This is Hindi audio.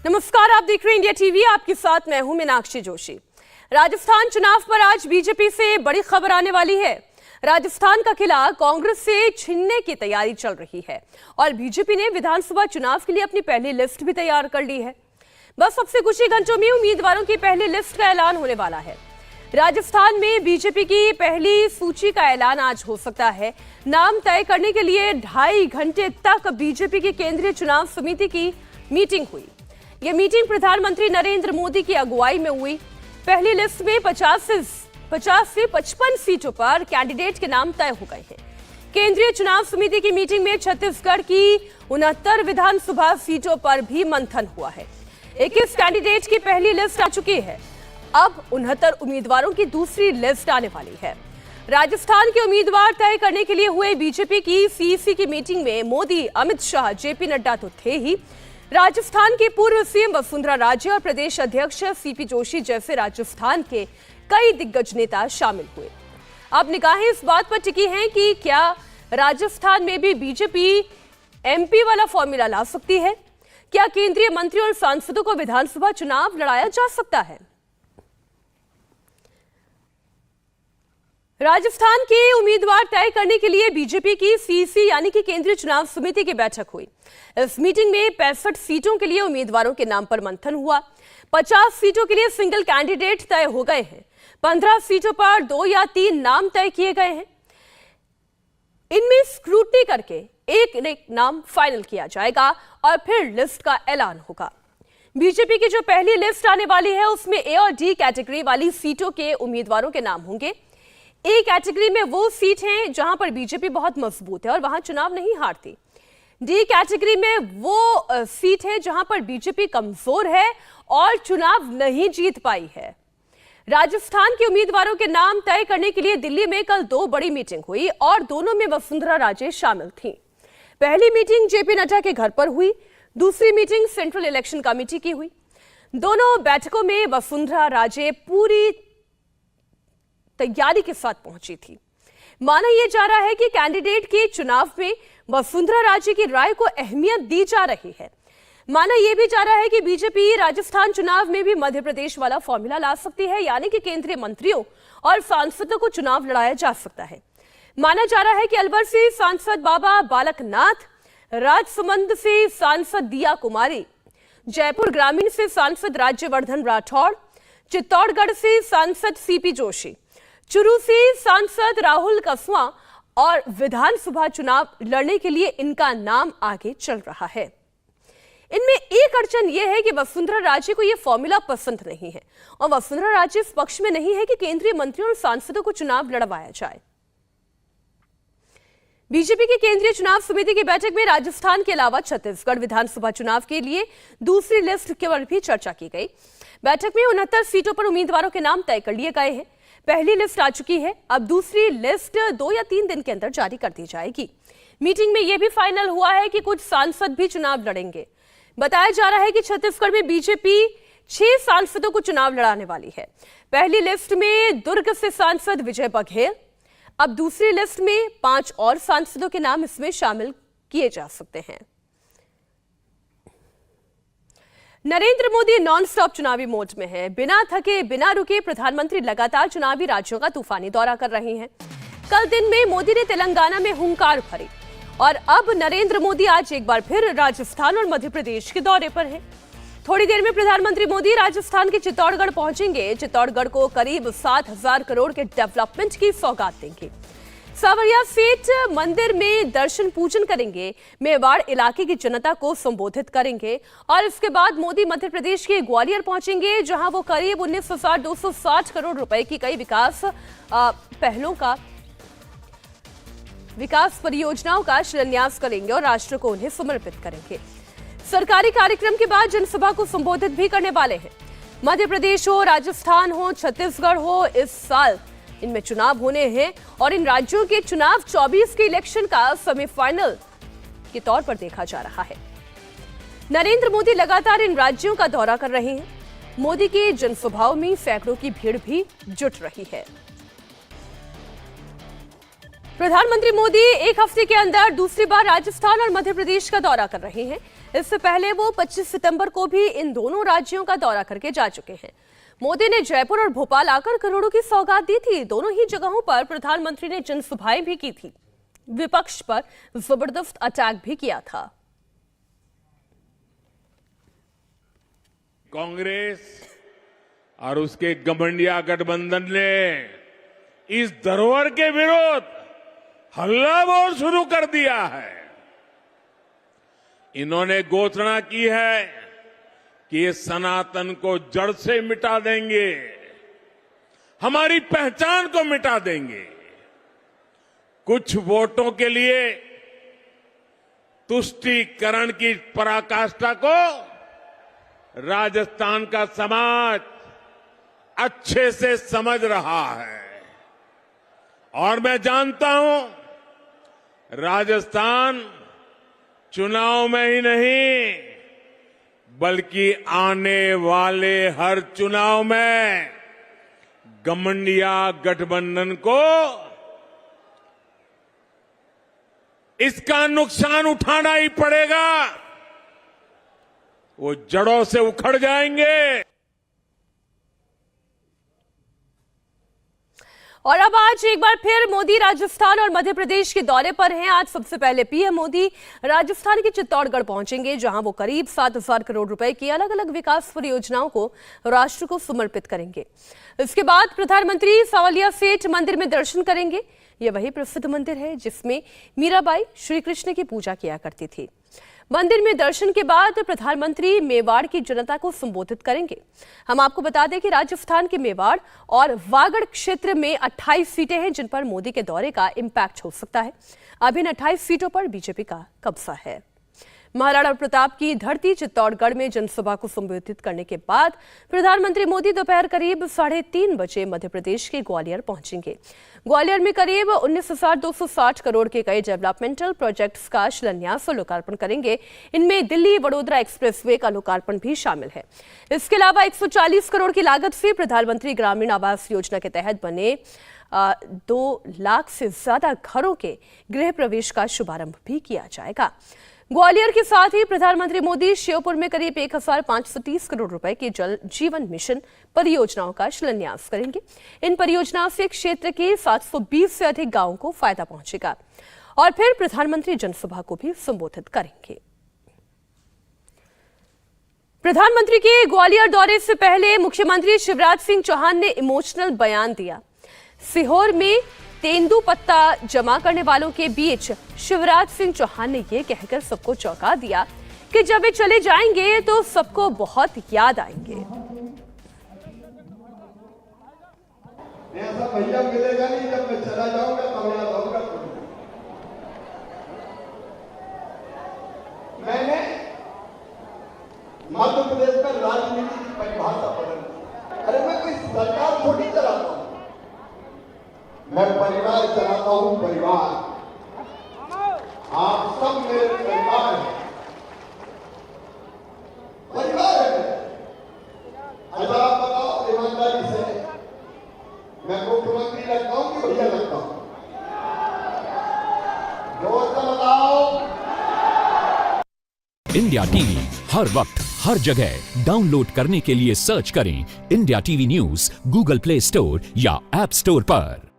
नमस्कार, आप देख रहे हैं इंडिया टीवी। आपके साथ मैं हूं मीनाक्षी जोशी। राजस्थान चुनाव पर आज बीजेपी से बड़ी खबर आने वाली है। राजस्थान का किला कांग्रेस से छीनने की तैयारी चल रही है और बीजेपी ने विधानसभा चुनाव के लिए अपनी पहली लिस्ट भी तैयार कर ली है। बस अब से कुछ ही घंटों में उम्मीदवारों की पहली लिस्ट का ऐलान होने वाला है। राजस्थान में बीजेपी की पहली सूची का ऐलान आज हो सकता है। नाम तय करने के लिए 2.5 घंटे तक बीजेपी की केंद्रीय चुनाव समिति की मीटिंग हुई। यह मीटिंग प्रधानमंत्री नरेंद्र मोदी की अगुवाई में हुई। पहली लिस्ट में 50 से 55 सीटों पर कैंडिडेट के नाम तय हो गए हैं। केंद्रीय चुनाव समिति की मीटिंग में छत्तीसगढ़ की 69 विधानसभा सीटों पर भी मंथन हुआ है। 21 कैंडिडेट की पहली लिस्ट आ चुकी है। अब 69 उम्मीदवारों की दूसरी लिस्ट आने वाली है। राजस्थान के उम्मीदवार तय करने के लिए हुए बीजेपी की सीईसी की मीटिंग में मोदी, अमित शाह, जेपी नड्डा तो थे ही, राजस्थान के पूर्व सीएम वसुंधरा राजे और प्रदेश अध्यक्ष सीपी जोशी जैसे राजस्थान के कई दिग्गज नेता शामिल हुए। अब निगाहें इस बात पर टिकी हैं कि क्या राजस्थान में भी बीजेपी एमपी वाला फॉर्मूला ला सकती है? क्या केंद्रीय मंत्रियों और सांसदों को विधानसभा चुनाव लड़ाया जा सकता है? राजस्थान के उम्मीदवार तय करने के लिए बीजेपी की सीईसी यानी कि केंद्रीय चुनाव समिति की बैठक हुई। इस मीटिंग में 65 सीटों के लिए उम्मीदवारों के नाम पर मंथन हुआ। 50 सीटों के लिए सिंगल कैंडिडेट तय हो गए हैं। 15 सीटों पर 2 या 3 नाम तय किए गए हैं। इनमें स्क्रूटनी करके एक नाम फाइनल किया जाएगा और फिर लिस्ट का ऐलान होगा। बीजेपी की जो पहली लिस्ट आने वाली है उसमें ए और डी कैटेगरी वाली सीटों के उम्मीदवारों के नाम होंगे। ए कैटेगरी में वो सीट हैं जहां पर बीजेपी बहुत मजबूत है और वहां चुनाव नहीं हारती। डी कैटेगरी में वो सीट है जहां पर बीजेपी कमजोर है और चुनाव नहीं जीत पाई है। राजस्थान के उम्मीदवारों के नाम तय करने के लिए दिल्ली में कल 2 बड़ी मीटिंग हुई और दोनों में वसुंधरा राजे शामिल थीं। पहली मीटिंग जेपी नड्डा के घर पर हुई, दूसरी मीटिंग सेंट्रल इलेक्शन कमेटी की हुई। दोनों बैठकों में वसुंधरा राजे पूरी तैयारी के साथ पहुंची थी। माना यह जा रहा है कि कैंडिडेट के चुनाव में वसुंधरा राजे की राय को अहमियत दी जा रही है। माना यह भी जा रहा है कि बीजेपी राजस्थान चुनाव में भी मध्य प्रदेश वाला फॉर्मूला ला सकती है, यानी कि केंद्रीय मंत्रियों और सांसदों को चुनाव लड़ाया जा सकता है। माना जा रहा है कि अलवर से सांसद बाबा बालक नाथ, राजसमंद से सांसद दिया कुमारी, जयपुर ग्रामीण से सांसद राज्यवर्धन राठौड़, चित्तौड़गढ़ से सांसद सीपी जोशी, चुरू से सांसद राहुल कसवा और विधानसभा चुनाव लड़ने के लिए इनका नाम आगे चल रहा है। इनमें एक अड़चन यह है कि वसुंधरा राजे को यह फॉर्मूला पसंद नहीं है और वसुंधरा राजे इस पक्ष में नहीं है कि केंद्रीय मंत्रियों और सांसदों को चुनाव लड़वाया जाए। बीजेपी की केंद्रीय चुनाव समिति की बैठक में राजस्थान के अलावा छत्तीसगढ़ विधानसभा चुनाव के लिए दूसरी लिस्ट के पर भी चर्चा की गई। बैठक में 69 सीटों पर उम्मीदवारों के नाम तय कर लिए गए हैं। पहली लिस्ट आ चुकी है। अब दूसरी लिस्ट 2 या 3 दिन के अंदर जारी कर दी जाएगी। मीटिंग में यह भी फाइनल हुआ है कि कुछ सांसद भी चुनाव लड़ेंगे। बताया जा रहा है कि छत्तीसगढ़ में बीजेपी 6 सांसदों को चुनाव लड़ाने वाली है। पहली लिस्ट में दुर्ग से सांसद विजय बघेल, अब दूसरी लिस्ट में 5 और सांसदों के नाम इसमें शामिल किए जा सकते हैं। नरेंद्र मोदी नॉन स्टॉप चुनावी मोड में है। बिना थके, बिना रुके प्रधानमंत्री लगातार चुनावी राज्यों का तूफानी दौरा कर रहे हैं। कल दिन में मोदी ने तेलंगाना में हुंकार भरी और अब नरेंद्र मोदी आज एक बार फिर राजस्थान और मध्य प्रदेश के दौरे पर हैं। थोड़ी देर में प्रधानमंत्री मोदी राजस्थान के चित्तौड़गढ़ पहुंचेंगे। चित्तौड़गढ़ को करीब 7,000 करोड़ के डेवलपमेंट की सौगात देंगे। सावरिया सेठ मंदिर में दर्शन पूजन करेंगे। मेवाड़ इलाके की जनता को संबोधित करेंगे और इसके बाद मोदी मध्य प्रदेश के ग्वालियर पहुंचेंगे, जहां वो करीब 19,260 करोड़ रुपए की कई विकास परियोजनाओं का शिलान्यास करेंगे और राष्ट्र को उन्हें समर्पित करेंगे। सरकारी कार्यक्रम के बाद जनसभा को संबोधित भी करने वाले हैं। मध्य प्रदेश हो, राजस्थान हो, छत्तीसगढ़ हो, इस साल इनमें चुनाव होने हैं और इन राज्यों के चुनाव 24 के इलेक्शन का सेमीफाइनल के तौर पर देखा जा रहा है। नरेंद्र मोदी लगातार इन राज्यों का दौरा कर रहे हैं। मोदी के जनसभाओं में सैकड़ों की भीड़ भी जुट रही है। प्रधानमंत्री मोदी एक हफ्ते के अंदर दूसरी बार राजस्थान और मध्य प्रदेश का दौरा कर रहे हैं। इससे पहले वो 25 सितंबर को भी इन दोनों राज्यों का दौरा करके जा चुके हैं। मोदी ने जयपुर और भोपाल आकर करोड़ों की सौगात दी थी। दोनों ही जगहों पर प्रधानमंत्री ने जनसभाएं भी की थी। विपक्ष पर जबरदस्त अटैक भी किया था। कांग्रेस और उसके गठबंधन गठबंधन ने इस धरोहर के विरोध हल्ला बोल शुरू कर दिया है। इन्होंने घोषणा की है कि ये सनातन को जड़ से मिटा देंगे, हमारी पहचान को मिटा देंगे। कुछ वोटों के लिए तुष्टीकरण की पराकाष्ठा को राजस्थान का समाज अच्छे से समझ रहा है और मैं जानता हूं राजस्थान चुनाव में ही नहीं बल्कि आने वाले हर चुनाव में गठबंधन गठबंधन को इसका नुकसान उठाना ही पड़ेगा। वो जड़ों से उखड़ जाएंगे। और अब आज एक बार फिर मोदी राजस्थान और मध्य प्रदेश के दौरे पर हैं। आज सबसे पहले पीएम मोदी राजस्थान के चित्तौड़गढ़ पहुंचेंगे, जहां वो करीब 7,000 करोड़ रुपए की अलग अलग विकास परियोजनाओं को राष्ट्र को समर्पित करेंगे। इसके बाद प्रधानमंत्री सावलिया सेठ मंदिर में दर्शन करेंगे। यह वही प्रसिद्ध मंदिर है जिसमें मीराबाई श्री कृष्ण की पूजा किया करती थी। मंदिर में दर्शन के बाद प्रधानमंत्री मेवाड़ की जनता को संबोधित करेंगे। हम आपको बता दें कि राजस्थान के मेवाड़ और वागड़ क्षेत्र में 28 सीटें हैं जिन पर मोदी के दौरे का इम्पैक्ट हो सकता है। अब इन 28 सीटों पर बीजेपी का कब्जा है। महाराणा प्रताप की धरती चित्तौड़गढ़ में जनसभा को संबोधित करने के बाद प्रधानमंत्री मोदी दोपहर करीब 3:30 बजे मध्य प्रदेश के ग्वालियर पहुंचेंगे। ग्वालियर में करीब 19,260 करोड़ के कई डेवलपमेंटल प्रोजेक्ट्स का शिलान्यास और लोकार्पण करेंगे। इनमें दिल्ली वडोदरा एक्सप्रेसवे का लोकार्पण भी शामिल है। इसके अलावा 140 करोड़ की लागत से प्रधानमंत्री ग्रामीण आवास योजना के तहत बने 2 लाख से ज्यादा घरों के गृह प्रवेश का शुभारंभ भी किया जाएगा। ग्वालियर के साथ ही प्रधानमंत्री मोदी श्योपुर में करीब 1,530 करोड़ रुपए की जल जीवन मिशन परियोजनाओं का शिलान्यास करेंगे। इन परियोजनाओं से क्षेत्र के 720 से अधिक गांवों को फायदा पहुंचेगा। और फिर प्रधानमंत्री जनसभा को भी संबोधित करेंगे। प्रधानमंत्री के ग्वालियर दौरे से पहले मुख्यमंत्री शिवराज सिंह चौहान ने इमोशनल बयान दिया। सीहोर में तेंदुपत्ता जमा करने वालों के बीच शिवराज सिंह चौहान ने यह कहकर सबको चौंका दिया कि जब वे चले जाएंगे तो सबको बहुत याद आएंगे। ऐसा भैया मिलेगा नहीं, जब मैं चला जाऊंगा तब याद आऊंगा। मैंने मध्य प्रदेश में राजनीति की परिभाषा बदली। अरे मैं कोई सरकार थोड़ी चलाता हूं, मैं परिवार चलाता हूं। परिवार, आप सब मेरे परिवार हैं। परिवार है। अच्छा आप बताओ ईमानदारी से, मैं मुख्यमंत्री लगता हूं कि भैया लगता हूं? जोर से बताओ। इंडिया टीवी हर वक्त हर जगह डाउनलोड करने के लिए सर्च करें India TV news Google play store या ऐप स्टोर पर।